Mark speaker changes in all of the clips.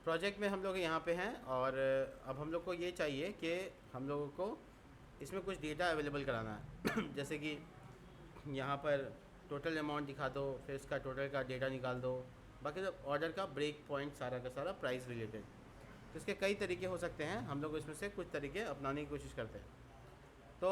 Speaker 1: Project में हम लोग यहाँ पे हैं और अब हम लोग को ये चाहिए कि हम लोगों को इसमें कुछ डेटा अवेलेबल कराना है जैसे कि यहाँ पर टोटल अमाउंट दिखा दो, फिर इसका टोटल का डेटा निकाल दो, बाकी सब ऑर्डर का ब्रेक पॉइंट सारा का सारा प्राइस रिलेटेड। तो इसके कई तरीके हो सकते हैं, हम लोग इसमें से कुछ तरीके अपनाने की कोशिश करते हैं। तो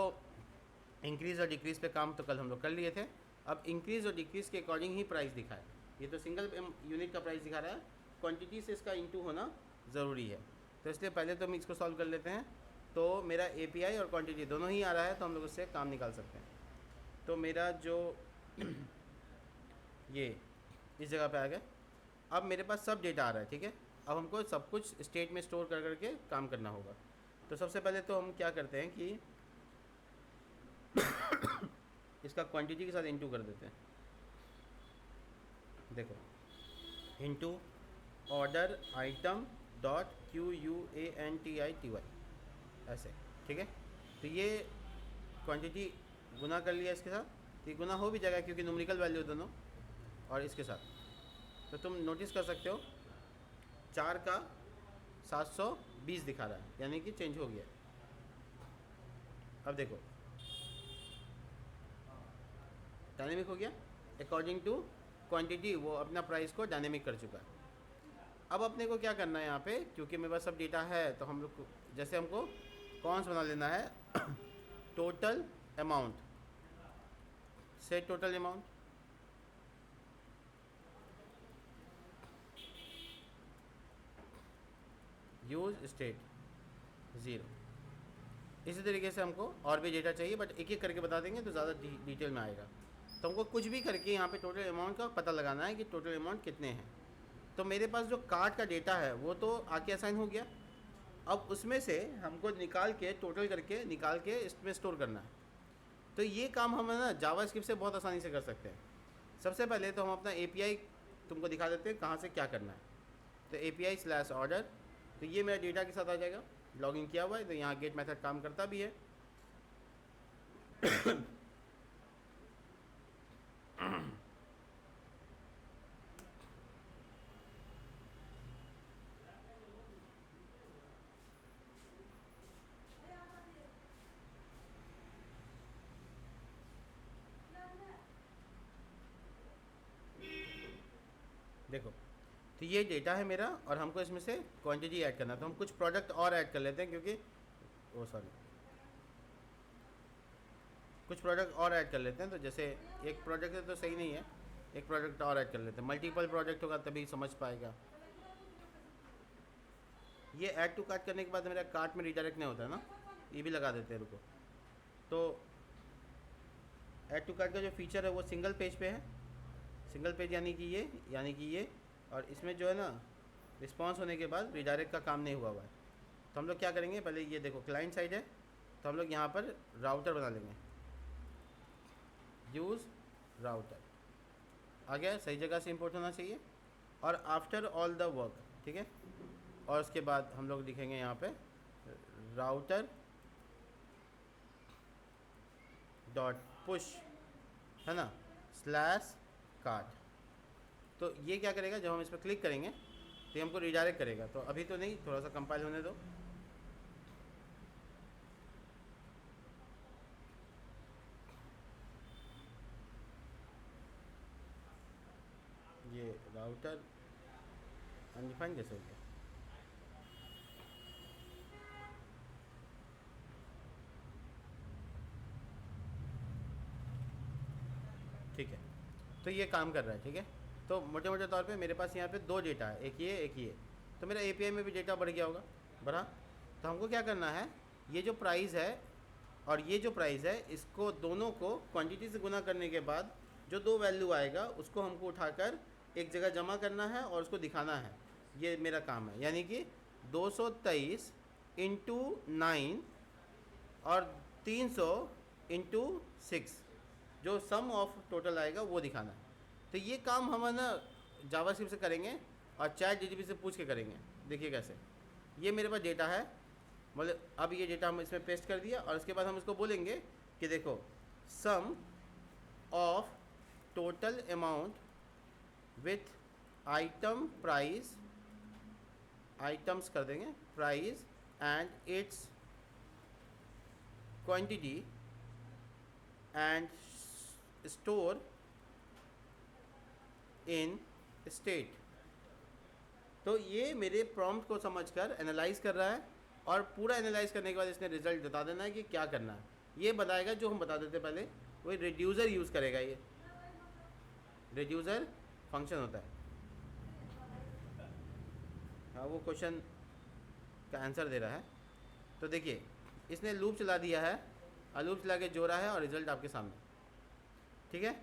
Speaker 1: इंक्रीज़ और डिक्रीज़ पे काम तो कल हम लोग कर लिए थे। अब इंक्रीज़ और डिक्रीज़ के अकॉर्डिंग ही प्राइस दिखाए। ये तो सिंगल यूनिट का प्राइस दिखा रहा है, क्वांटिटी से इसका इंटू होना ज़रूरी है। तो इसलिए पहले तो हम इसको सॉल्व कर लेते हैं। तो मेरा API और क्वांटिटी दोनों ही आ रहा है, तो हम लोग उससे काम निकाल सकते हैं। तो मेरा जो ये इस जगह पे आ गया। अब मेरे पास सब डेटा आ रहा है, ठीक है। अब हमको सब कुछ स्टेट में स्टोर कर करके काम करना होगा। तो सबसे पहले तो हम क्या करते हैं कि इसका क्वांटिटी के साथ इंटू कर देते हैं। देखो, into order item dot QUANTITY ऐसे, ठीक है। तो ये क्वांटिटी गुना कर लिया इसके साथ, तो ये गुना हो भी जाएगा क्योंकि न्यूमेरिकल वैल्यू दोनों। और इसके साथ तो तुम नोटिस कर सकते हो 4 का 720 दिखा रहा है, यानी कि चेंज हो गया। अब देखो डायनेमिक हो गया, अकॉर्डिंग टू क्वांटिटी वो अपना प्राइस को डायनेमिक कर चुका है। अब अपने को क्या करना है यहाँ पे, क्योंकि मेरे पास सब डेटा है, तो हम लोग जैसे हमको कौन सा बना लेना है total amount, set total amount, use state 0। इसी तरीके से हमको और भी डेटा चाहिए, बट एक एक करके बता देंगे तो ज़्यादा डिटेल में आएगा। तो हमको कुछ भी करके यहाँ पे टोटल अमाउंट का पता लगाना है कि टोटल अमाउंट कितने हैं। तो मेरे पास जो कार्ट का डेटा है वो तो आके असाइन हो गया। अब उसमें से हमको निकाल के टोटल करके निकाल के इसमें स्टोर करना है। तो ये काम हम ना जावास्क्रिप्ट से बहुत आसानी से कर सकते हैं। सबसे पहले तो हम अपना API तुमको दिखा देते हैं कहाँ से क्या करना है। तो API/order, तो ये मेरा डेटा के साथ आ जाएगा, लॉगिन किया हुआ है, तो यहाँ गेट मेथड काम करता भी है। देखो, तो ये डेटा है मेरा और हमको इसमें से क्वांटिटी ऐड करना है। तो हम कुछ प्रोडक्ट और ऐड कर लेते हैं, क्योंकि कुछ प्रोडक्ट और ऐड कर लेते हैं। तो जैसे एक प्रोडक्ट है तो सही नहीं है, एक प्रोडक्ट और ऐड कर लेते हैं। मल्टीपल प्रोडक्ट होगा तभी समझ पाएगा। ये ऐड टू कार्ट करने के बाद मेरा कार्ट में रिडायरेक्ट नहीं होता है ना, ये भी लगा देते हैं, रुको। तो ऐड टू कार्ट का जो फीचर है वो सिंगल पेज पे है, सिंगल पेज यानी कि ये और इसमें जो है ना रिस्पॉन्स होने के बाद रिडायरेक्ट का काम नहीं हुआ है। तो हम लोग क्या करेंगे, पहले ये देखो क्लाइंट साइड है, तो हम लोग यहाँ पर राउटर बना लेंगे, यूज़ राउटर आ गया, सही जगह से इंपोर्ट होना चाहिए। और आफ्टर ऑल द वर्क, ठीक है। और उसके बाद हम लोग लिखेंगे यहाँ पे राउटर डॉट पुश, है ना, स्लैश कार्ट। तो ये क्या करेगा, जब हम इस पर क्लिक करेंगे तो ये हमको रिडायरेक्ट करेगा। तो अभी तो नहीं, थोड़ा सा कंपाइल होने दो। ये राउटर अनडिफाइंड कैसे हो गया, ठीक है। तो ये काम कर रहा है, ठीक है। तो मोटे मोटे तौर पे मेरे पास यहाँ पे 2 डेटा है, एक ये। तो मेरा API में भी डेटा बढ़ गया होगा, बढ़ा। तो हमको क्या करना है, ये जो प्राइस है और ये जो प्राइस है, इसको दोनों को क्वांटिटी से गुना करने के बाद जो 2 वैल्यू आएगा उसको हमको उठाकर एक जगह जमा करना है और उसको दिखाना है। ये मेरा काम है, यानी कि 223 इंटू 9 और 300 इंटू 6 जो सम ऑफ टोटल आएगा वो दिखाना है। तो ये काम हम ना जावास्क्रिप्ट से करेंगे और ChatGPT से पूछ के करेंगे। देखिए कैसे, ये मेरे पास डेटा है, मतलब अब ये डेटा हम इसमें पेस्ट कर दिया और उसके बाद हम इसको बोलेंगे कि देखो sum of total amount with item price items कर देंगे, price and its quantity and store in state. तो ये मेरे प्रॉम्प्ट को समझकर एनालाइज कर रहा है और पूरा एनालाइज करने के बाद इसने रिजल्ट बता देना है कि क्या करना है। ये बताएगा जो हम बता देते पहले, वही रिड्यूसर यूज़ करेगा। ये रिड्यूसर फंक्शन होता है। हाँ, वो क्वेश्चन का आंसर दे रहा है। तो देखिए इसने लूप चला दिया है और लूप चला के जोड़ा है और रिजल्ट आपके सामने, ठीक है।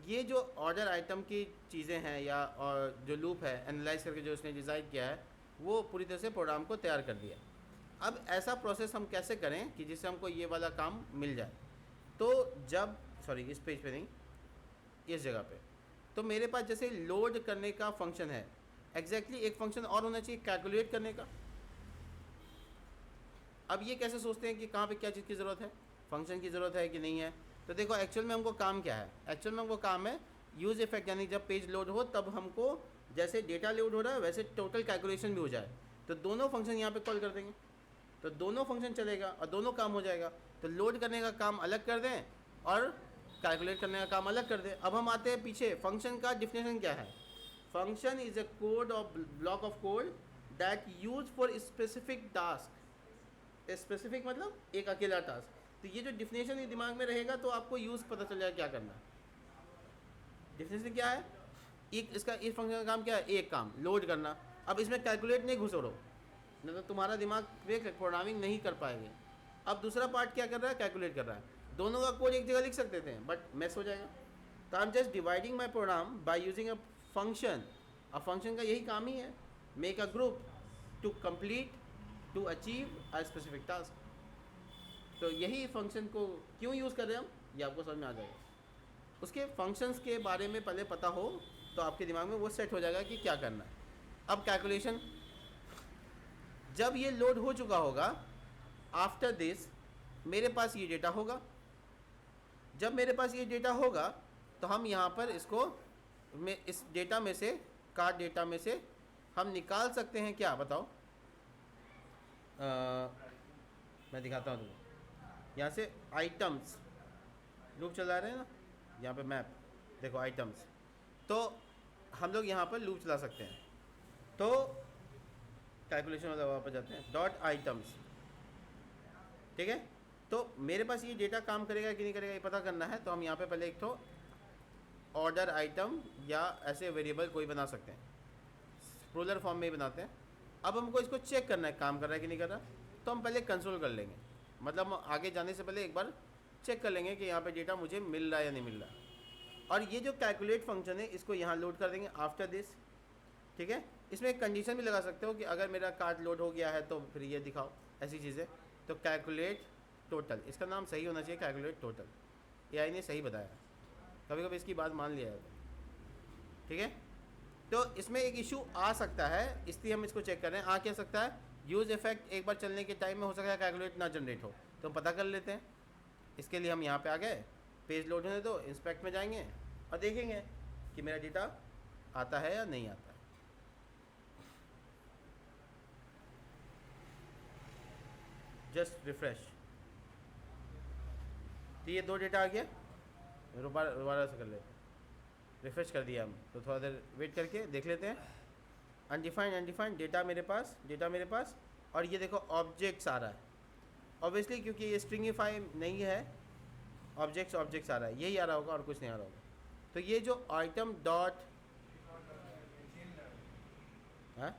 Speaker 1: ये जो ऑर्डर आइटम की चीज़ें हैं या और जो लूप है एनालाइज करके जो इसने डिज़ाइन किया है वो पूरी तरह से प्रोग्राम को तैयार कर दिया। अब ऐसा प्रोसेस हम कैसे करें कि जिससे हमको ये वाला काम मिल जाए। तो जब इस पेज पे नहीं, इस जगह पे, तो मेरे पास जैसे लोड करने का फंक्शन है, एग्जैक्टली एक फंक्शन और होना चाहिए कैलकुलेट करने का। अब ये कैसे सोचते हैं कि कहाँ पे क्या चीज़ की ज़रूरत है, फंक्शन की ज़रूरत है कि नहीं है। तो देखो एक्चुअल में हमको काम क्या है, एक्चुअल में हमको काम है यूज़ इफेक्ट, यानी जब पेज लोड हो तब हमको जैसे डेटा लोड हो रहा है वैसे टोटल कैलकुलेशन भी हो जाए। तो दोनों फंक्शन यहाँ पे कॉल कर देंगे, तो दोनों फंक्शन चलेगा और दोनों काम हो जाएगा। तो लोड करने का काम अलग कर दें और कैलकुलेट करने का काम अलग कर दें। अब हम आते हैं पीछे, फंक्शन का डिफिनेशन क्या है। Function is a code of block of code that use for specific task. Specific मतलब एक अकेला टास्क। तो ये जो डिफिनेशन ही दिमाग में रहेगा तो आपको यूज़ पता चल जाएगा क्या करना है। डिफिनेशन क्या है, एक इसका इस फंक्शन का काम क्या है, एक काम लोड करना। अब इसमें कैलकुलेट नहीं घुसोड़ो, नहीं तो तुम्हारा दिमाग प्रोग्रामिंग नहीं कर पाएंगे। अब दूसरा पार्ट क्या कर रहा है, कैलकुलेट कर रहा है। दोनों का कोड एक जगह लिख सकते थे बट मिस हो जाएगा। तो I am just dividing my program by using a function. अब फंक्शन का यही काम ही है, make a group to complete to achieve a specific task. तो यही फंक्शन को क्यों यूज़ कर रहे हैं हम, ये आपको समझ में आ जाएगा। उसके फंक्शंस के बारे में पहले पता हो तो आपके दिमाग में वो सेट हो जाएगा कि क्या करना है। अब कैलकुलेशन, जब ये लोड हो चुका होगा, आफ्टर दिस मेरे पास ये डेटा होगा। जब मेरे पास ये डेटा होगा तो हम यहाँ पर इसको इस डेटा में से, कार्ड डेटा में से हम निकाल सकते हैं क्या, बताओ। मैं दिखाता हूँ तुमको। यहाँ से आइटम्स लूप चला रहे हैं ना, यहाँ पे मैप देखो आइटम्स, तो हम लोग यहाँ पर लूप चला सकते हैं। तो कैलकुलेशन वाला वापस जाते हैं, डॉट आइटम्स, ठीक है। तो मेरे पास ये डेटा काम करेगा कि नहीं करेगा ये पता करना है। तो हम यहाँ पे पहले एक तो ऑर्डर आइटम या ऐसे वेरिएबल कोई बना सकते हैं, प्रोलर फॉर्म में ही बनाते हैं। अब हमको इसको चेक करना है काम कर रहा है कि नहीं कर रहा, तो हम पहले कंसोल कर लेंगे। मतलब हम आगे जाने से पहले एक बार चेक कर लेंगे कि यहाँ पे डेटा मुझे मिल रहा है या नहीं मिल रहा। और ये जो कैलकुलेट फंक्शन है इसको यहाँ लोड कर देंगे आफ्टर दिस, ठीक है। इसमें एक कंडीशन भी लगा सकते हो कि अगर मेरा कार्ड लोड हो गया है तो फिर ये दिखाओ, ऐसी चीज़ें। तो कैलकुलेट टोटल, इसका नाम सही होना चाहिए कैलकुलेट टोटल, एआई ने सही बताया, कभी कभी इसकी बात मान लिया है, ठीक है। तो इसमें एक इशू आ सकता है, इसलिए हम इसको चेक कर रहे हैं। आ क्या सकता है, यूज़ इफेक्ट एक बार चलने के टाइम में हो सकता है कैलकुलेट ना जनरेट हो, तो हम पता कर लेते हैं। इसके लिए हम यहाँ पे आ गए, पेज लोड होने दो, इंस्पेक्ट में जाएंगे और देखेंगे कि मेरा डेटा आता है या नहीं आता है। जस्ट रिफ्रेश, तो ये दो डेटा आ गया, दोबारा से कर लेते हैं। रिफ्रेश कर दिया हम, तो थोड़ा देर वेट करके देख लेते हैं। अनडिफाइंड डेटा मेरे पास, और ये देखो ऑब्जेक्ट्स आ रहा है। ऑब्वियसली क्योंकि ये स्ट्रिंगिफाई नहीं है, ऑब्जेक्ट्स आ रहा है, यही आ रहा होगा और कुछ नहीं आ रहा होगा। तो ये जो आइटम डॉट है,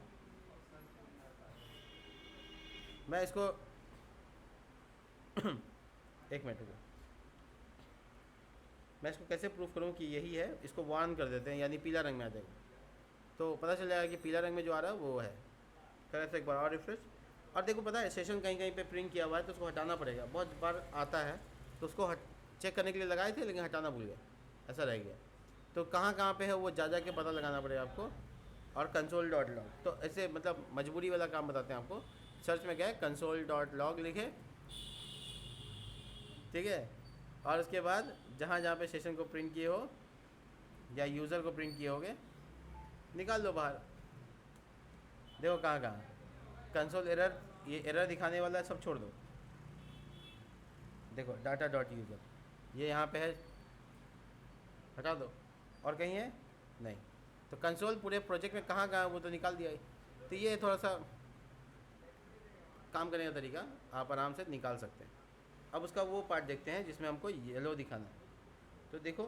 Speaker 1: मैं इसको एक मिनट रुको, मैं इसको कैसे प्रूफ करूँ कि यही है। इसको वार्न कर देते हैं, यानी पीला रंग में आ जाएगा, तो पता चल जाएगा कि पीला रंग में जो आ रहा है वो है। करें तो एक बार और रिफ्रेश, और देखो पता है सेशन कहीं कहीं पे प्रिंट किया हुआ है तो उसको हटाना पड़ेगा। बहुत बार आता है तो उसको चेक करने के लिए लगाए थे लेकिन हटाना भूल गया, ऐसा रह गया। तो कहाँ कहाँ पे है वो जा के पता लगाना पड़ेगा आपको। और कंसोल डॉट लॉग, तो ऐसे मतलब मजबूरी वाला काम बताते हैं आपको। सर्च में गए कंसोल डॉट लॉग लिखे, ठीक है। और उसके बाद जहाँ जहाँ पे सेशन को प्रिंट किए हो या यूज़र को प्रिंट किए होगे निकाल लो बाहर, देखो कहाँ कहाँ। कंसोल एरर, ये एरर दिखाने वाला सब छोड़ दो। देखो डाटा डॉट यूज़र ये यहाँ पे है, हटा दो। और कहीं है नहीं, तो कंसोल पूरे प्रोजेक्ट में कहाँ कहाँ वो तो निकाल दिया है। तो ये थोड़ा सा काम करने का तरीका आप आराम से निकाल सकते हैं। अब उसका वो पार्ट देखते हैं जिसमें हमको येलो दिखाना है। तो देखो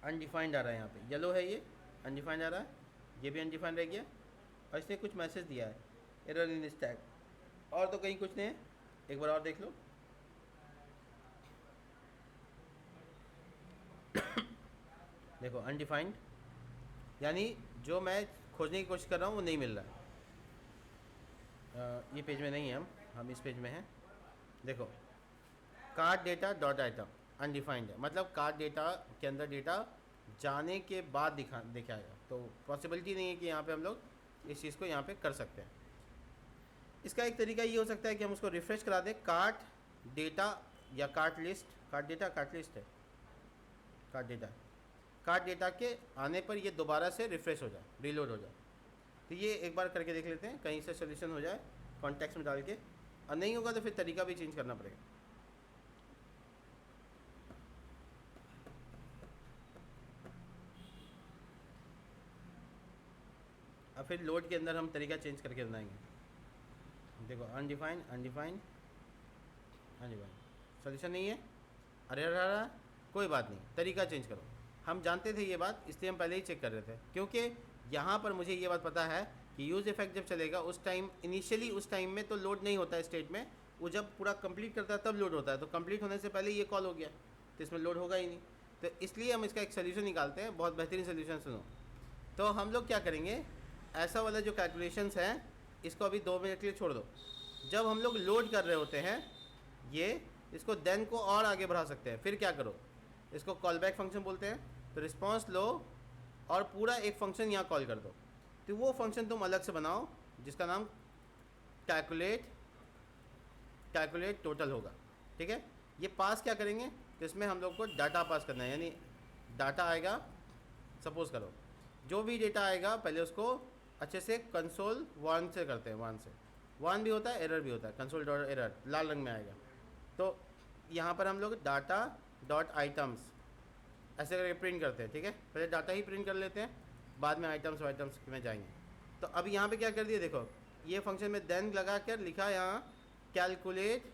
Speaker 1: अनडिफाइंड आ रहा है, यहाँ पे येलो है, ये अनडिफाइंड आ रहा है, ये भी अनडिफाइंड रह गया। और इसने कुछ मैसेज दिया है, एरर इन स्टैक, और तो कहीं कुछ नहीं है। एक बार और देख लो, देखो अनडिफाइंड, यानी जो मैं खोजने की कोशिश कर रहा हूँ वो नहीं मिल रहा है। ये पेज में नहीं है, हम इस पेज में हैं। देखो card data dot item undefined है, मतलब कार्ड डेटा के अंदर डेटा जाने के बाद दिखाएगा। तो पॉसिबिलिटी नहीं है कि यहाँ पे हम लोग इस चीज़ को यहाँ पे कर सकते हैं। इसका एक तरीका ये हो सकता है कि हम उसको रिफ़्रेश करा दें, कार्ट डेटा या cart list, cart data cart list है, कार्ट डेटा के आने पर ये दोबारा से रिफ़्रेश हो जाए, रीलोड हो जाए। तो ये एक बार करके देख लेते हैं, कहीं से सोल्यूशन हो जाए कॉन्टेक्स्ट में डाल के, और नहीं होगा तो फिर तरीका भी चेंज करना पड़ेगा। अब फिर लोड के अंदर हम तरीका चेंज करके बनाएंगे। देखो अनडिफाइंड अनडिफाइंड अनडिफाइंड, सोल्यूशन नहीं है, अरे अरे कोई बात नहीं, तरीका चेंज करो। हम जानते थे ये बात, इसलिए हम पहले ही चेक कर रहे थे, क्योंकि यहाँ पर मुझे ये बात पता है कि यूज़ इफेक्ट जब चलेगा उस टाइम, इनिशियली उस टाइम में तो लोड नहीं होता है स्टेट में, वो जब पूरा कंप्लीट करता है तब लोड होता है। तो कंप्लीट होने से पहले ये कॉल हो गया, तो इसमें लोड होगा ही नहीं। तो इसलिए हम इसका एक सोल्यूशन निकालते हैं, बहुत बेहतरीन सोल्यूशन सुनो। तो हम लोग क्या करेंगे, ऐसा वाला जो कैलकुलेशंस है इसको अभी 2 मिनट के लिए छोड़ दो। जब हम लोग लोड कर रहे होते हैं ये, इसको देन को और आगे बढ़ा सकते हैं। फिर क्या करो, इसको कॉल बैक फंक्शन बोलते हैं। तो रिस्पॉन्स लो और पूरा एक फंक्शन यहाँ कॉल कर दो। तो वो फंक्शन तुम अलग से बनाओ जिसका नाम कैलकुलेट टोटल होगा, ठीक है। ये पास क्या करेंगे, तो इसमें हम लोग को डाटा पास करना है, यानी डाटा आएगा, सपोज करो जो भी डेटा आएगा पहले उसको अच्छे से कंसोल 1 से करते हैं। 1 से 1 भी होता है, एरर भी होता है, कंसोल डॉट एरर लाल रंग में आएगा। तो यहाँ पर हम लोग डाटा डॉट आइटम्स ऐसे करके प्रिंट करते हैं, ठीक है। पहले डाटा ही प्रिंट कर लेते हैं, बाद में आइटम्स में जाएंगे। तो अब यहाँ पे क्या कर दिया, देखो ये फंक्शन में देन लगा कर लिखा यहाँ कैलकुलेट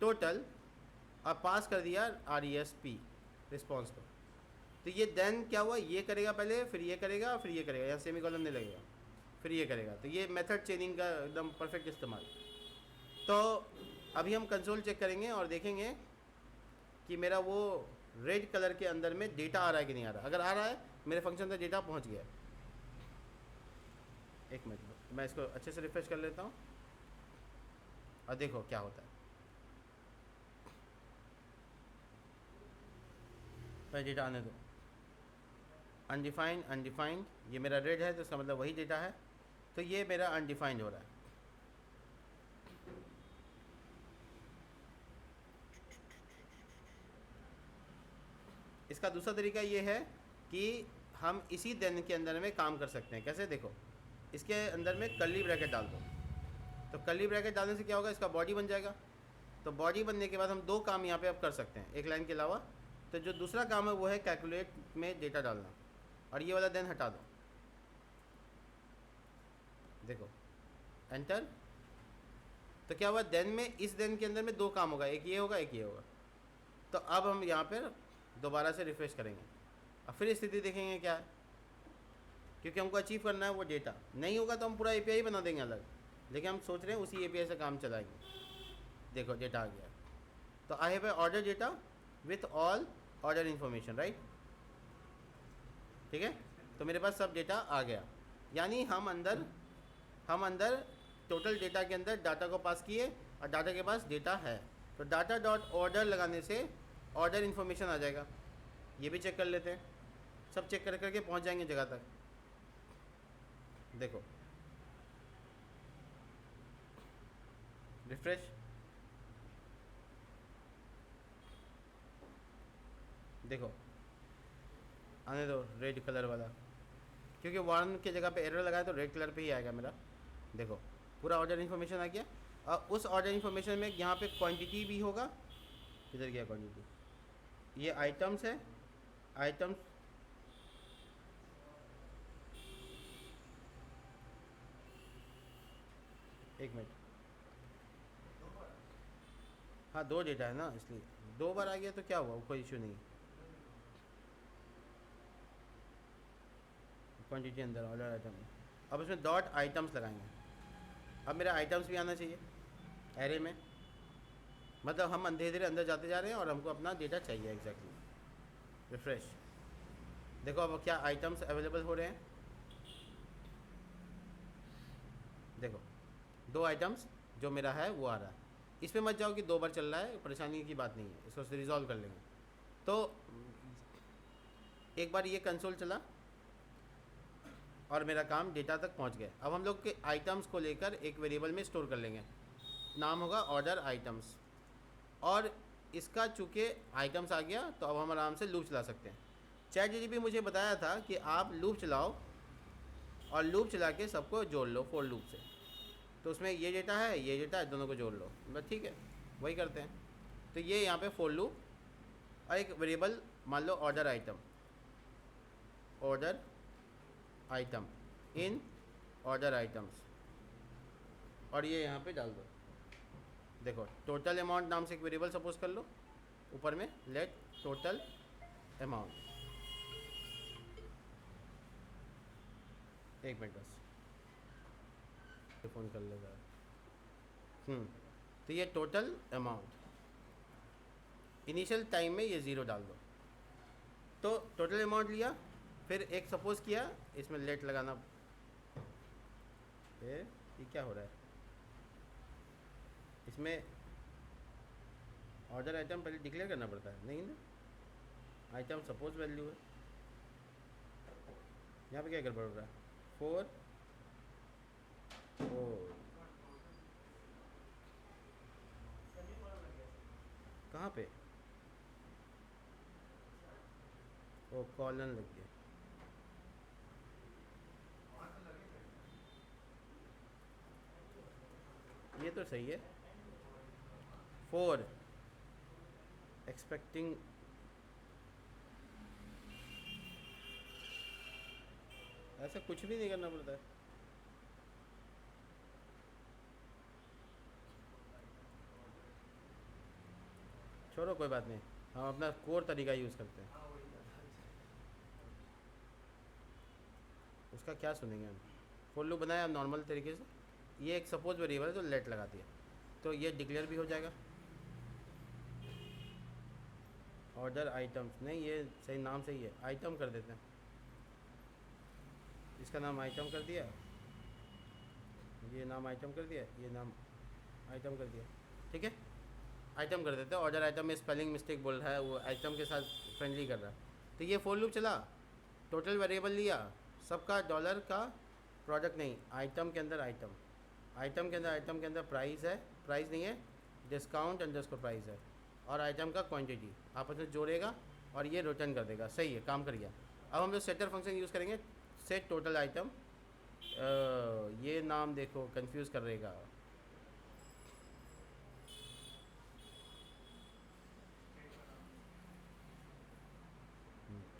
Speaker 1: टोटल, और पास कर दिया RESP रिस्पॉन्स को। तो ये देन क्या हुआ, ये करेगा पहले, फिर ये करेगा, फिर ये करेगा, यहाँ सेमी कॉलम नहीं लगेगा, फिर ये करेगा। तो ये मेथड चेनिंग का एकदम परफेक्ट इस्तेमाल। तो अभी हम कंसोल चेक करेंगे और देखेंगे कि मेरा वो रेड कलर के अंदर में डेटा आ रहा है कि नहीं आ रहा। अगर आ रहा है मेरे फंक्शन तक डेटा पहुंच गया। एक मिनट मैं इसको अच्छे से रिफ्रेश कर लेता हूँ और देखो क्या होता है। पहले डेटा आने दो, अनडिफाइंड, ये मेरा रेड है तो इसका मतलब वही डेटा है। तो ये मेरा अनडिफाइंड हो रहा है। इसका दूसरा तरीका ये है कि हम इसी देन के अंदर में काम कर सकते हैं। कैसे, देखो इसके अंदर में कर्ली ब्रैकेट डाल दो। तो कर्ली ब्रैकेट डालने से क्या होगा, इसका बॉडी बन जाएगा। तो बॉडी बनने के बाद हम 2 काम यहाँ पे अब कर सकते हैं एक लाइन के अलावा। तो जो दूसरा काम है वो है कैलकुलेट में डेटा डालना, और ये वाला देन हटा दो। देखो एंटर। तो क्या हुआ, देन में, इस देन के अंदर में 2 काम होगा, एक ये होगा एक ये होगा। तो अब हम यहाँ पर दोबारा से रिफ्रेश करेंगे और फिर स्थिति देखेंगे क्या है, क्योंकि हमको अचीव करना है वो डेटा। नहीं होगा तो हम पूरा API बना देंगे अलग, लेकिन हम सोच रहे हैं उसी API से काम चलाएंगे। देखो डेटा आ गया। तो I have a order data with all order information, right, ठीक है। तो मेरे पास सब डेटा आ गया, यानी हम अंदर टोटल डेटा के अंदर डाटा को पास किए और डाटा के पास डेटा है। तो डाटा डॉट ऑर्डर लगाने से ऑर्डर इन्फॉर्मेशन आ जाएगा। ये भी चेक कर लेते हैं, सब चेक कर करके पहुंच जाएंगे जगह तक। देखो रिफ्रेश, देखो आने दो रेड कलर वाला, क्योंकि 1 की जगह पे एरर लगाया तो रेड कलर पे ही आएगा मेरा। देखो पूरा ऑर्डर इन्फॉर्मेशन आ गया। और उस ऑर्डर इन्फॉर्मेशन में यहाँ पे क्वांटिटी भी होगा। किधर गया क्वांटिटी? ये आइटम्स है, आइटम्स, एक मिनट, हाँ 2 डेटा है ना, इसलिए 2 बार आ गया तो क्या हुआ, कोई इशू नहीं। क्वांटिटी अंदर ऑर्डर आइटम, अब इसमें डॉट आइटम्स लगाएंगे। अब मेरा आइटम्स भी आना चाहिए एरे में, मतलब हम धीरे धीरे अंदर जाते जा रहे हैं और हमको अपना डेटा चाहिए एग्जैक्टली। रिफ्रेश, देखो अब क्या आइटम्स अवेलेबल हो रहे हैं। देखो 2 आइटम्स जो मेरा है वो आ रहा है। इस पर मत जाओ कि 2 बार चल रहा है, परेशानी की बात नहीं है, इसको रिजॉल्व कर लेंगे। तो एक बार ये कंसोल चला और मेरा काम डेटा तक पहुंच गया। अब हम लोग के आइटम्स को लेकर एक वेरिएबल में स्टोर कर लेंगे, नाम होगा ऑर्डर आइटम्स। और इसका चूँकि आइटम्स आ गया तो अब हम आराम से लूप चला सकते हैं। ChatGPT मुझे बताया था कि आप लूप चलाओ और लूप चला के सबको जोड़ लो फॉर लूप से। तो उसमें ये डेटा है, ये डेटा है, दोनों को जोड़ लो, बस ठीक है, वही करते हैं। तो ये यहाँ पे फॉर लूप और एक वेरिएबल मान लो order item, order item in order items, और ये यहाँ पे डाल दो। देखो टोटल अमाउंट नाम से एक वेरिएबल सपोज कर लो, ऊपर में लेट टोटल अमाउंट। एक मिनट बस, फ़ोन कर लेगा। तो ये टोटल अमाउंट, इनिशियल टाइम में ये 0 डाल दो। तो टोटल अमाउंट लिया, फिर एक सपोज किया, इसमें लेट लगाना। फिर ये क्या हो रहा है, इसमें ऑर्डर आइटम पहले डिक्लेयर करना पड़ता है, नहीं ना, आइटम सपोज वैल्यू है। यहाँ पे क्या गड़बड़ हो रहा है, 4 कहाँ पे, ओ कॉलन लग गया। ये तो सही है, 4 एक्सपेक्टिंग, ऐसा कुछ भी नहीं करना पड़ता है। छोड़ो कोई बात नहीं, हम अपना कोर तरीका यूज़ करते हैं। उसका क्या सुनेंगे हम, फॉर लूप बनाया नॉर्मल तरीके से। ये एक सपोज वेरिएबल है तो लेट लगा दिया, तो ये डिक्लेयर भी हो जाएगा। ऑर्डर आइटम्स नहीं, ये सही नाम सही है, आइटम कर देते हैं, इसका नाम आइटम कर दिया, ये नाम आइटम कर दिया, ये नाम आइटम कर दिया, ठीक है, आइटम कर देते हैं। ऑर्डर आइटम में स्पेलिंग मिस्टेक बोल रहा है, वो आइटम के साथ फ्रेंडली कर रहा है। तो ये फॉर लूप चला, टोटल वेरिएबल लिया, सबका डॉलर का प्रोडक्ट नहीं, आइटम के अंदर आइटम, आइटम के अंदर, आइटम के अंदर प्राइस है, प्राइस नहीं है, डिस्काउंट अंडरस्कोर प्राइस है, और आइटम का क्वांटिटी आपस में जोड़ेगा और ये रिटर्न कर देगा। सही है, काम कर गया। अब हम लोग सेटर फंक्शन यूज़ करेंगे, सेट टोटल आइटम। ये नाम देखो कंफ्यूज कर रहेगा,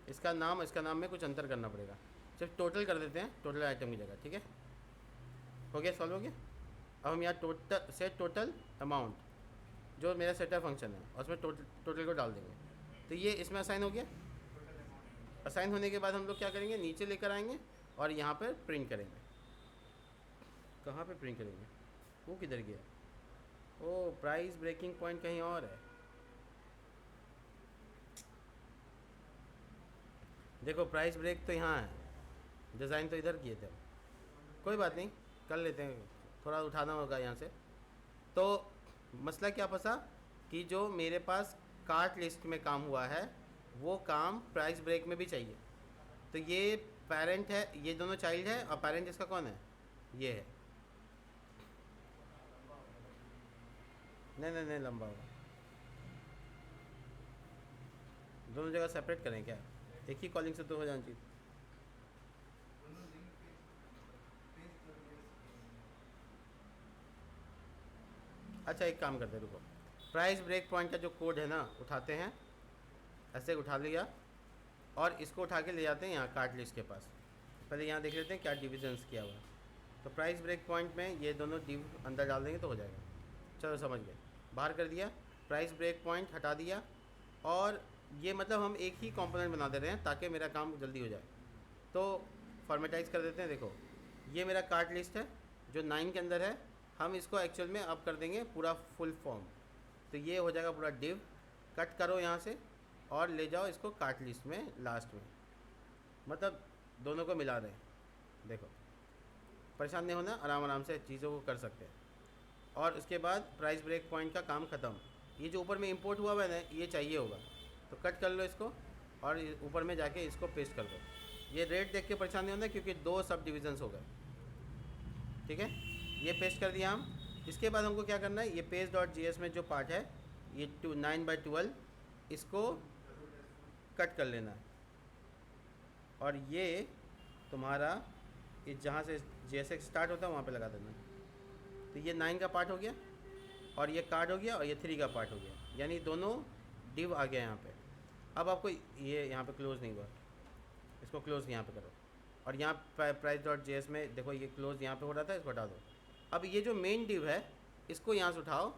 Speaker 1: इसका नाम में कुछ अंतर करना पड़ेगा, सिर्फ टोटल कर देते हैं टोटल आइटम की जगह, ठीक है, हो गया, सॉल्व हो गया। अब हम यहाँ टोटल सेट टोटल अमाउंट जो मेरा सेटर फंक्शन है और उसमें टोटल को डाल देंगे, तो ये इसमें असाइन हो गया। असाइन होने के बाद हम लोग क्या करेंगे, नीचे लेकर आएंगे और यहाँ पर प्रिंट करेंगे। कहाँ पे प्रिंट करेंगे, वो किधर गया, ओ प्राइस ब्रेकिंग पॉइंट कहीं और है। देखो प्राइस ब्रेक तो यहाँ है, डिज़ाइन तो इधर किए थे, कोई बात नहीं, कर लेते हैं, थोड़ा उठाना होगा यहाँ से। तो मसला क्या फंसा कि जो मेरे पास कार्ट लिस्ट में काम हुआ है वो काम प्राइस ब्रेक में भी चाहिए। तो ये पेरेंट है, ये दोनों चाइल्ड है, और पेरेंट इसका कौन है, ये है। नहीं लंबा होगा, दोनों जगह सेपरेट करें क्या, एक ही कॉलिंग से तो हो जाना चाहिए। अच्छा एक काम करते हैं, रुको। प्राइस ब्रेक पॉइंट का जो कोड है ना, उठाते हैं, ऐसे उठा लिया और इसको उठा के ले जाते हैं यहाँ कार्ट लिस्ट के पास। पहले यहाँ देख लेते हैं क्या डिविजन्स किया हुआ है। तो प्राइस ब्रेक पॉइंट में ये दोनों डिव अंदर डाल देंगे तो हो जाएगा। चलो समझ गए, बाहर कर दिया, प्राइस ब्रेक पॉइंट हटा दिया। और ये मतलब हम एक ही कंपोनेंट बना दे रहे हैं ताकि मेरा काम जल्दी हो जाए। तो फॉर्मेटाइज कर देते हैं। देखो ये मेरा कार्ट लिस्ट है जो 9 के अंदर है, हम इसको एक्चुअल में अब कर देंगे पूरा फुल फॉर्म। तो ये हो जाएगा पूरा डिव। कट करो यहाँ से और ले जाओ इसको कार्ट लिस्ट में लास्ट में, मतलब दोनों को मिला रहे हैं। देखो परेशान नहीं होना, आराम आराम से चीज़ों को कर सकते हैं। और उसके बाद प्राइस ब्रेक पॉइंट का काम ख़त्म। ये जो ऊपर में इंपोर्ट हुआ है ना, ये चाहिए होगा, तो कट कर लो इसको और ऊपर में जाके इसको पेस्ट कर दो। ये रेट देख के परेशान नहीं होना क्योंकि 2 सब डिविजन्स हो गए, ठीक है। ये पेस्ट कर दिया हम। इसके बाद हमको क्या करना है, ये page.js में जो पार्ट है, ये 9/12, इसको कट कर लेना है। और ये तुम्हारा ये जहाँ से JSX स्टार्ट होता है वहाँ पे लगा देना। तो ये 9 का पार्ट हो गया और ये कार्ड हो गया और ये 3 का पार्ट हो गया, यानी दोनों डिव आ गया यहाँ पे। अब आपको ये यहाँ पे क्लोज़ नहीं हुआ, इसको क्लोज़ यहाँ पे करो। और यहाँ price.js में देखो ये क्लोज़ यहाँ पे हो रहा था, इसको हटा दो। अब ये जो मेन डिव है इसको यहाँ से उठाओ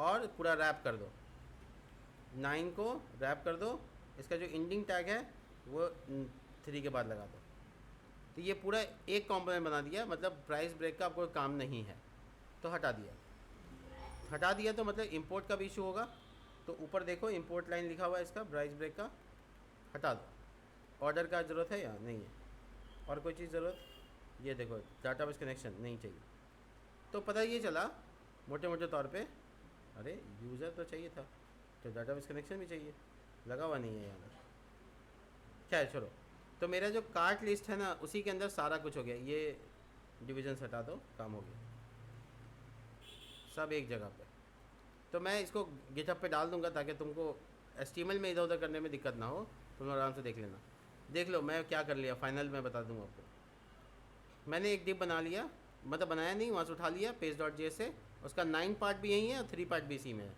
Speaker 1: और पूरा रैप कर दो, 9 को रैप कर दो। इसका जो एंडिंग टैग है वो 3 के बाद लगा दो। तो ये पूरा एक कॉम्पोनेंट बना दिया, मतलब प्राइस ब्रेक का अब कोई काम नहीं है। तो हटा दिया, हटा दिया तो मतलब इंपोर्ट का भी इशू होगा। तो ऊपर देखो इंपोर्ट लाइन लिखा हुआ है इसका, प्राइस ब्रेक का, हटा दो। ऑर्डर का ज़रूरत है या नहीं है, और कोई चीज़ ज़रूरत, ये देखो डाटाबेस कनेक्शन नहीं चाहिए। तो पता ये चला मोटे मोटे तौर पे, अरे यूज़र तो चाहिए था तो डाटाबेस कनेक्शन भी चाहिए, लगा हुआ नहीं है यहाँ पर। खैर छोड़ो। तो मेरा जो कार्ट लिस्ट है ना, उसी के अंदर सारा कुछ हो गया। ये डिवीजन हटा दो, काम हो गया सब एक जगह पे। तो मैं इसको गिटहब पे डाल दूंगा ताकि तुमको HTML में इधर उधर करने में दिक्कत ना हो, तुम आराम से देख लेना। देख लो मैं क्या कर लिया, फाइनल में बता दूंगा आपको। मैंने एक डिव बना लिया, मतलब बनाया नहीं, वहाँ से उठा लिया page.js से। उसका 9 पार्ट भी यही है और 3 पार्ट भी इसी में है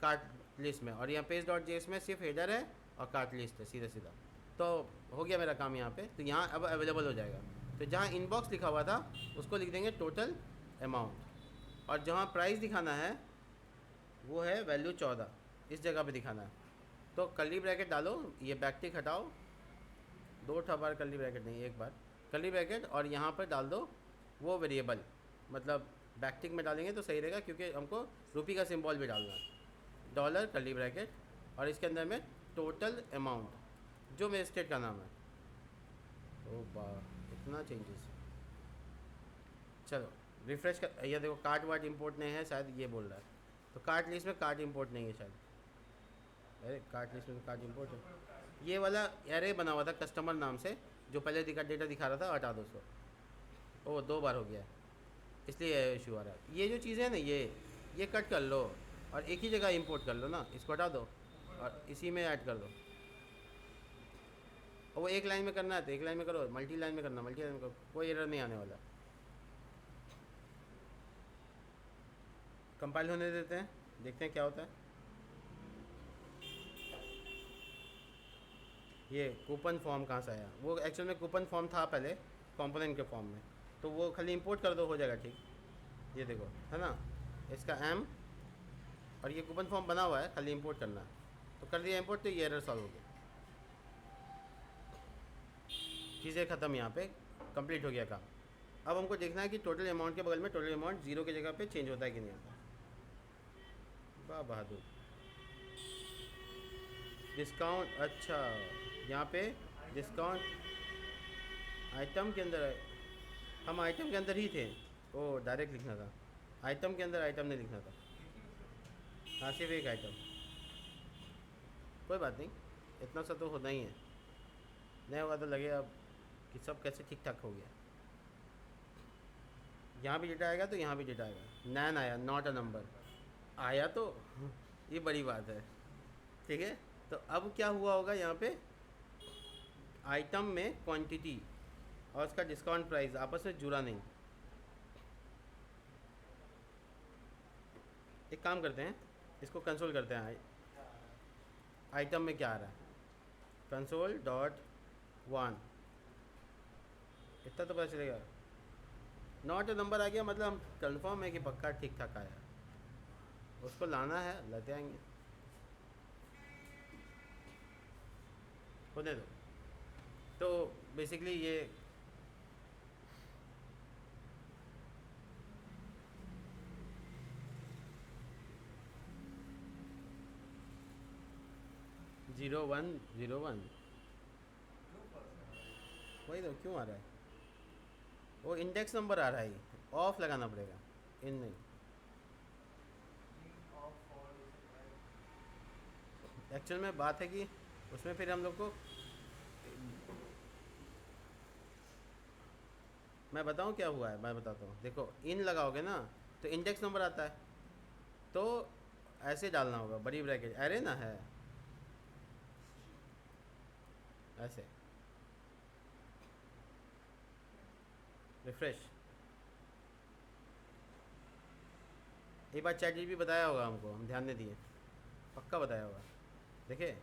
Speaker 1: कार्ट लिस्ट में। और यहाँ page.js में सिर्फ हेडर है और कार्ट लिस्ट है सीधा सीधा। तो हो गया मेरा काम यहाँ पे। तो यहाँ अब अवेलेबल हो जाएगा। तो जहाँ इनबॉक्स लिखा हुआ था उसको लिख देंगे टोटल अमाउंट, और जहाँ प्राइस दिखाना है वो है वैल्यू 14, इस जगह पे दिखाना है। तो कर्ली ब्रैकेट डालो, ये बैकटिक हटाओ, 2 बार कर्ली ब्रैकेट नहीं, एक बार कर्ली ब्रैकेट, और यहाँ पर डाल दो वो वेरिएबल, मतलब बैकटिक में डालेंगे तो सही रहेगा क्योंकि हमको रुपी का सिंबल भी डालना है। डॉलर कर्ली ब्रैकेट और इसके अंदर में टोटल अमाउंट जो मेरे स्टेट का नाम है। ओ वाह इतना चेंजेस। चलो रिफ्रेश कर, ये देखो कार्ट वार्ट इंपोर्ट नहीं है शायद, ये बोल रहा है। तो कार्ट लिस्ट में कार्ट इंपोर्ट नहीं है शायद। अरे कार्ट लिस्ट में कार्ट इंपोर्ट है। ये वाला एरे बना हुआ था कस्टमर नाम से, जो पहले डेटा दिखा रहा था, हटा दो उसको। ओ 2 बार हो गया है इसलिए इशू आ रहा है। ये जो चीज़ें हैं ना, ये कट कर लो और एक ही जगह इंपोर्ट कर लो ना, इसको हटा दो और इसी में ऐड कर दो। और वो एक लाइन में करना है तो एक लाइन में करो, मल्टी लाइन में करना मल्टी लाइन में करो, कोई एरर नहीं आने वाला। कंपाइल होने देते हैं, देखते हैं क्या होता है। ये कूपन फॉर्म कहाँ से आया, वो एक्चुअल में कूपन फॉर्म था पहले कंपोनेंट के फॉर्म में, तो वो खाली इंपोर्ट कर दो हो जाएगा ठीक। ये देखो है ना, इसका एम और ये कूपन फॉर्म बना हुआ है, खाली इंपोर्ट करना है। तो कर दिया इंपोर्ट, तो ये एरर सॉल्व हो गया, चीज़ें ख़त्म, यहाँ पे कंप्लीट हो गया काम। अब हमको देखना है कि टोटल अमाउंट के बगल में टोटल अमाउंट 0 की जगह पे चेंज होता है कि नहीं होता। वाह बहादुर। डिस्काउंट, अच्छा यहाँ पे डिस्काउंट आइटम के अंदर है, हम आइटम के अंदर ही थे। ओ डायरेक्ट लिखना था, आइटम के अंदर आइटम नहीं लिखना था। हाँ सिर्फ एक आइटम, कोई बात नहीं, इतना सा तो होना ही है। नहीं होगा तो लगेगा कि सब कैसे ठीक ठाक हो गया। यहाँ भी डेटा आएगा तो यहाँ भी डेटा आएगा। नैन आया, नॉट अ नंबर आया, तो ये बड़ी बात है, ठीक है। तो अब क्या हुआ होगा, यहाँ पे आइटम में क्वांटिटी और उसका डिस्काउंट प्राइस आपस में जुड़ा नहीं। एक एक काम करते हैं, इसको कंसोल करते हैं। आइटम में क्या आ रहा है, कंसोल डॉट वन, इतना तो पता चलेगा। नॉट नंबर आ गया, मतलब हम कंफर्म है कि पक्का ठीक ठाक आया। उसको लाना है, लाते आएंगे, होने दो। तो बेसिकली ये जीरो वन जीरो वन, वही तो क्यों आ रहा है, वो इंडेक्स नंबर आ रहा है, ऑफ लगाना पड़ेगा, इन नहीं। एक्चुअल में बात है कि उसमें फिर हम लोग को, मैं बताऊं क्या हुआ है, मैं बताता हूँ। देखो इन लगाओगे ना तो इंडेक्स नंबर आता है, तो ऐसे डालना होगा, बड़ी ब्रैकेट अरे ना है, ऐसे रिफ्रेश। एक बार चैट जीपीटी बताया होगा हमको, हम ध्यान नहीं दिए, पक्का बताया होगा, देखिए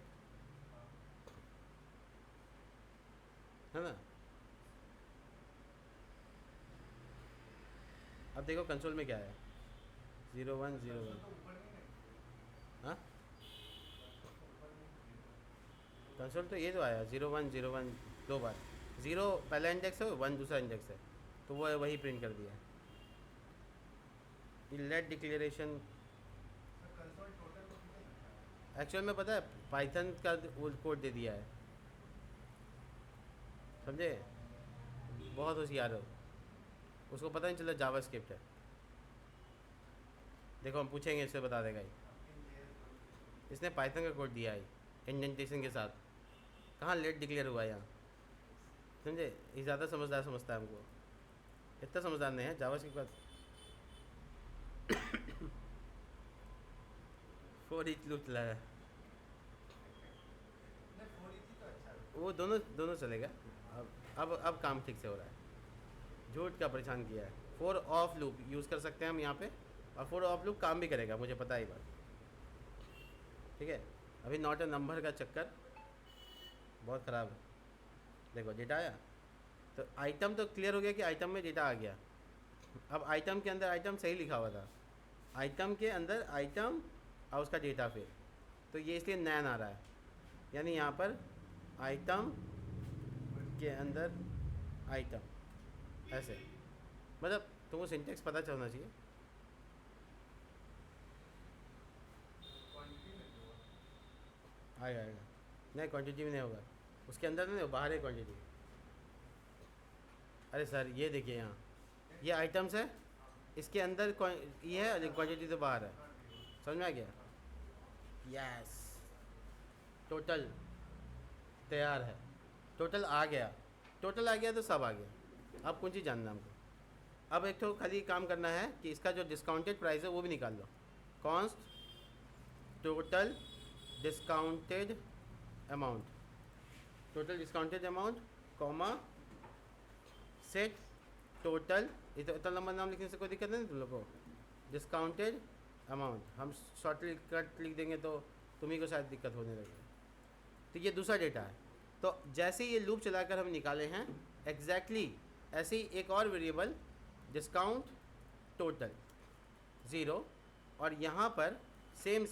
Speaker 1: है ना। अब देखो कंसोल में क्या है, ज़ीरो वन ज़ीरो वन। हाँ कंसोल तो ये तो आया ज़ीरो वन दो बार, ज़ीरो पहला इंडेक्स है, वन दूसरा इंडेक्स है, तो वो वही प्रिंट कर दिया। ये लेट डिक्लेरेशन एक्चुअल में पता है पाइथन का कोड दे दिया है, समझे, बहुत होशियार हो, उसको पता नहीं चला जावा स्क्रिप्ट है। देखो हम पूछेंगे, इससे बता देगा ही, इसने पाइथन का कोड दिया है इंडेंटेशन के साथ, कहाँ लेट डिक्लेयर हुआ है यहाँ, समझे। ये ज़्यादा समझदार समझता है हमको, इतना समझदार नहीं है जावा स्क्रिप्ट का। फोर ईच लूप चला है, वो दोनों दोनों चलेगा। अब काम ठीक से हो रहा है, झूठ का परेशान किया है। फोर ऑफ लूप यूज़ कर सकते हैं हम यहाँ पे, और फोर ऑफ लूप काम भी करेगा, मुझे पता है ये बात, ठीक है। अभी नॉट अ नंबर का चक्कर बहुत ख़राब है। देखो डेटा आया, तो आइटम तो क्लियर हो गया कि आइटम में डेटा आ गया। अब आइटम के अंदर आइटम सही लिखा हुआ था, आइटम के अंदर आइटम और उसका डेटा फिर, तो ये इसलिए नैन आ रहा है, यानी यहाँ पर आइटम के अंदर आइटम, ऐसे, मतलब तुमको सिंटेक्स पता चलना चाहिए। आएगा आएगा, नहीं क्वांटिटी में नहीं होगा, उसके अंदर नहीं, बाहर है क्वांटिटी। अरे सर ये देखिए यहाँ, ये आइटम्स है, इसके अंदर ये है, लेकिन क्वांटिटी तो बाहर है, समझ में आ गया। यस, टोटल तैयार है, टोटल आ गया, टोटल आ गया तो सब आ गया। अब कौन चीज़ जानना हमको, अब एक तो खाली काम करना है कि इसका जो डिस्काउंटेड प्राइस है वो भी निकाल लो। Const total discounted amount, total discounted amount comma set total, इतना लंबा नाम लिखने से कोई दिक्कत नहीं तुम लोग को, डिस्काउंटेड अमाउंट हम शॉर्टकट लिख देंगे तो तुम्ही को शायद दिक्कत होने लगे। तो ये दूसरा डेटा है, तो जैसे ये लूप चलाकर हम निकाले हैं एग्जैक्टली ऐसे ही एक और वेरिएबल डिस्काउंट टोटल ज़ीरो, और यहाँ पर सेम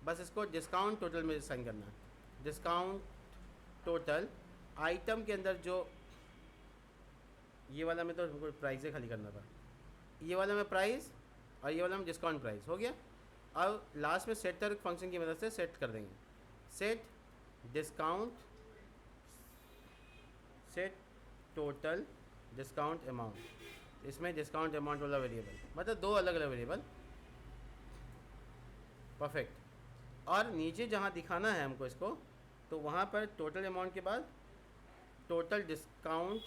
Speaker 1: बस इसको डिस्काउंट टोटल में साइन करना है। डिस्काउंट टोटल आइटम के अंदर जो, ये वाला में तो हमको प्राइस खाली करना था, ये वाला में प्राइस और ये वाला में डिस्काउंट प्राइस हो गया। अब लास्ट में सेटर फंक्शन की मदद से सेट कर देंगे, set discount set total discount amount, इसमें डिस्काउंट अमाउंट वाला वेरिएबल, मतलब दो अलग अलग वेरिएबल, परफेक्ट। और नीचे जहाँ दिखाना है हमको इसको, तो वहाँ पर टोटल अमाउंट के बाद टोटल डिस्काउंट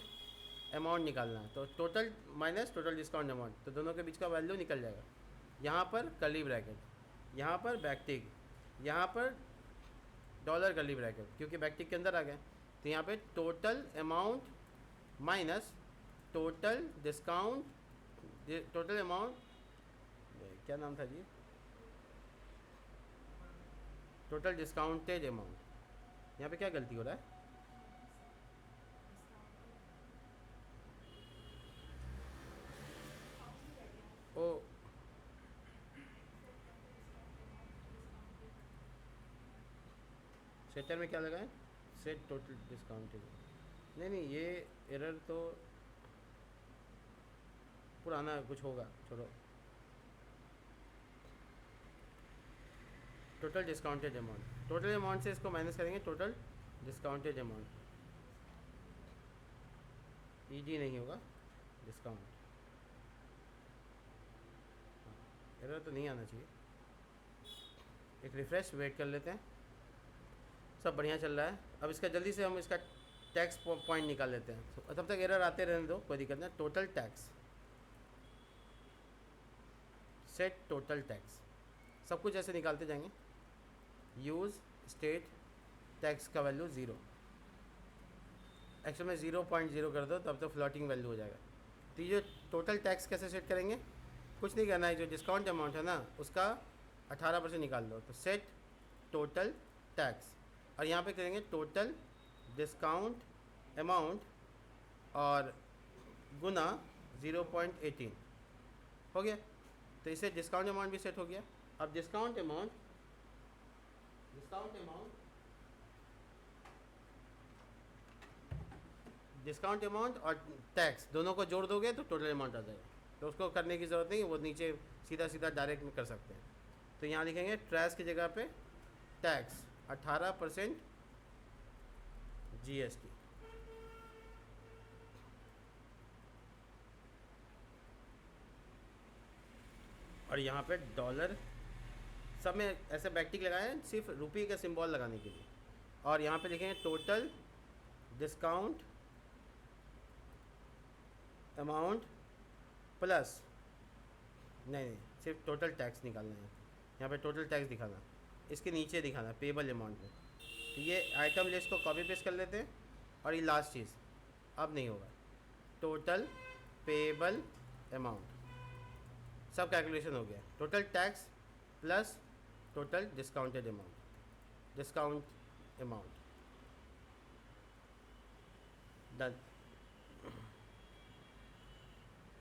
Speaker 1: अमाउंट निकालना है, तो total minus total discount amount, तो दोनों के बीच का वैल्यू निकल जाएगा। यहाँ पर कर्ली ब्रैकेट, यहाँ पर बैकटिक, यहाँ पर डॉलर कर्ली ब्रैकेट, क्योंकि बैकटिक के अंदर आ गए, तो यहाँ पे total amount minus total discount, total amount क्या नाम था जी, टोटल डिस्काउंटेड अमाउंट, यहाँ पे क्या गलती हो रहा है? ओ सेटर में क्या लगा है? Set total discounted. नहीं नहीं, ये एरर तो पुराना कुछ होगा, छोड़ो। Total discounted amount, total amount से इसको माइनस करेंगे, टोटल डिस्काउंटेड अमाउंट। ईडी नहीं होगा, डिस्काउंट। एरर तो नहीं आना चाहिए। एक रिफ्रेश वेट कर लेते हैं। सब बढ़िया चल रहा है। अब इसका जल्दी से हम इसका टैक्स पॉइंट निकाल लेते हैं। तब तक एरर आते रहने दो, कोई दिक्कत नहीं। Total tax, set total tax, सब कुछ ऐसे निकालते जाएंगे। यूज़ स्टेट टैक्स का वैल्यू 0, एक्चुअल में 0.0 कर दो, तब तो फ्लोटिंग वैल्यू हो जाएगा। तो ये टोटल टैक्स कैसे सेट करेंगे? कुछ नहीं करना है, जो डिस्काउंट अमाउंट है ना उसका 18% निकाल लो, तो सेट टोटल टैक्स। और यहाँ पे करेंगे टोटल डिस्काउंट अमाउंट और गुना 0.18, हो गया। तो इससे डिस्काउंट अमाउंट भी सेट हो गया। अब डिस्काउंट अमाउंट और टैक्स दोनों को जोड़ दोगे तो टोटल अमाउंट आ जाएगा। तो उसको करने की ज़रूरत नहीं, वो नीचे सीधा सीधा डायरेक्ट में कर सकते हैं। तो यहाँ लिखेंगे ट्रैश की जगह पे टैक्स 18% GST। और यहाँ पे डॉलर, सब में ऐसे बैकटिक लगाए हैं सिर्फ रुपये का सिंबल लगाने के लिए। और यहाँ पे लिखेंगे टोटल डिस्काउंट अमाउंट प्लस, नहीं सिर्फ टोटल टैक्स निकालना है। यहाँ पे टोटल टैक्स दिखाना, इसके नीचे दिखाना पेबल अमाउंट में। तो ये आइटम लिस्ट को कॉपी पेस्ट कर लेते हैं। और ये लास्ट चीज़ अब नहीं होगा, टोटल पेबल अमाउंट, सब कैलकुलेशन हो गया। Total tax plus total discounted amount, discount amount done.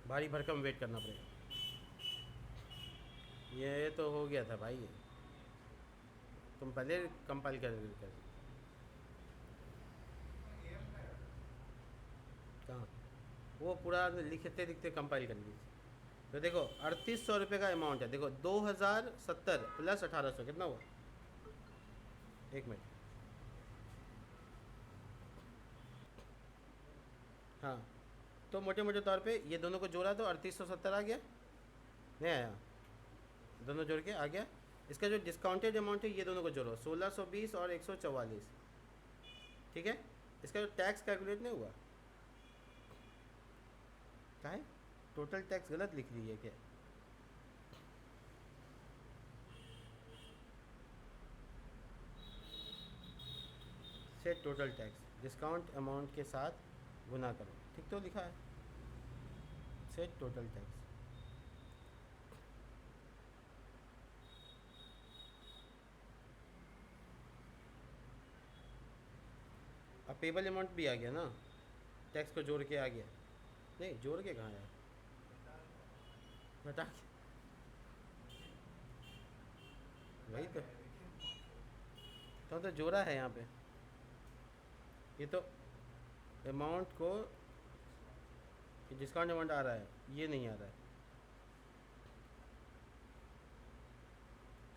Speaker 1: भारी भरकम वेट करना पड़ेगा। ये तो हो गया था भाई, ये तुम पहले कंपाइल कर कहाँ, वो पूरा लिखते लिखते कंपाइल कर लीजिए। तो देखो 3800 रुपये का अमाउंट है। देखो 2070 प्लस 1800 कितना हुआ? एक मिनट, हाँ। तो मोटे मोटे तौर पे ये दोनों को जोड़ा तो 3870 आ गया, नहीं आया? दोनों जोड़ के आ गया। इसका जो डिस्काउंटेड अमाउंट है ये दोनों को जोड़ो, 1620 और 144, ठीक है। इसका जो टैक्स कैलकुलेट नहीं हुआ, क्या है? टोटल टैक्स गलत लिख ली है क्या? Set total tax discount amount के साथ गुना करो, ठीक तो लिखा है सेट टोटल टैक्स। अब पेबल अमाउंट भी आ गया ना, टैक्स को जोड़ के आ गया। नहीं जोड़ के कहाँ आया, घटा के, वही तो जोड़ा है यहाँ पे। ये तो अमाउंट को डिस्काउंट अमाउंट आ रहा है, ये नहीं आ रहा है।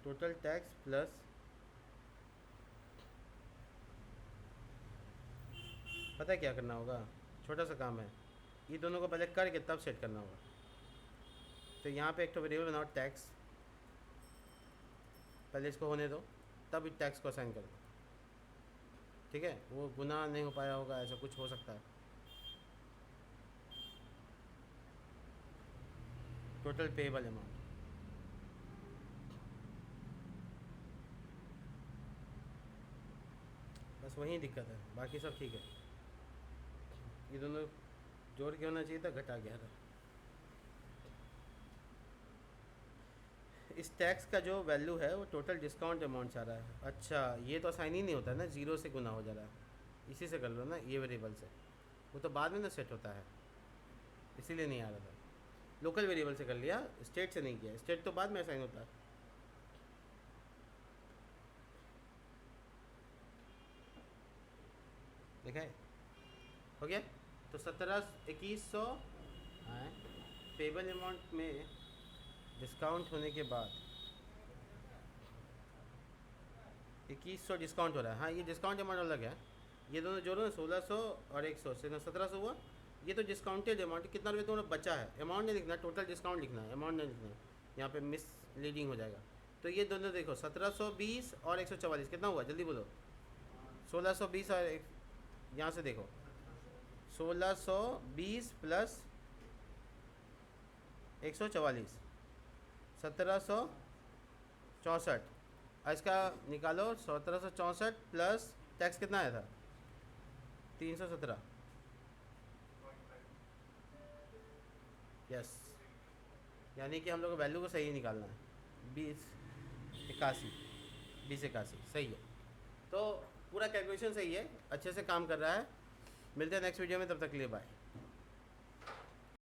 Speaker 1: टोटल टैक्स प्लस, पता है क्या करना होगा? छोटा सा काम है, ये दोनों को पहले करके तब सेट करना होगा। तो यहाँ पे एक तो वेरिएबल बनाओ टैक्स, पहले इसको होने दो, तब टैक्स को असाइन कर दो, ठीक है। वो गुना नहीं हो पाया होगा, ऐसा कुछ हो सकता है। टोटल पेएबल अमाउंट, बस वही दिक्कत है, बाकी सब ठीक है। ये दोनों जोड़ के होना चाहिए था, घटा गया था। इस टैक्स का जो वैल्यू है वो टोटल डिस्काउंट अमाउंट आ रहा है। अच्छा, ये तो असाइन ही नहीं होता ना, ज़ीरो से गुना हो जा रहा है। इसी से कर लो ना, ये वेरिएबल से, वो तो बाद में ना सेट होता है, इसीलिए नहीं आ रहा था। लोकल वेरिएबल से कर लिया, स्टेट से नहीं किया। स्टेट तो बाद में असाइन होता है। देखा है, हो गया। तो 2100 पेबल अमाउंट में डिस्काउंट होने के बाद 2100 डिस्काउंट हो रहा है। हाँ, ये डिस्काउंट अमाउंट अलग है, ये दोनों जोड़ो ना, 1600 और 100 से 1700 हुआ। ये तो डिस्काउंटेड अमाउंट, कितना रुपये तुम्हारा बचा है, अमाउंट नहीं लिखना, टोटल डिस्काउंट लिखना है, अमाउंट नहीं लिखना है, यहाँ पे मिस लीडिंग हो जाएगा। तो ये दोनों देखो, 1720 और 144 कितना हुआ, जल्दी बोलो। 1620 और यहाँ से देखो, 1620 प्लस 144 1764। इसका निकालो, 1764 प्लस टैक्स कितना आया था, 317। यस, यानी कि हम लोग को वैल्यू को सही निकालना है, 2081 सही है। तो पूरा कैलकुलेशन सही है, अच्छे से काम कर रहा है। मिलते हैं नेक्स्ट वीडियो में, तब तक के लिए बाय।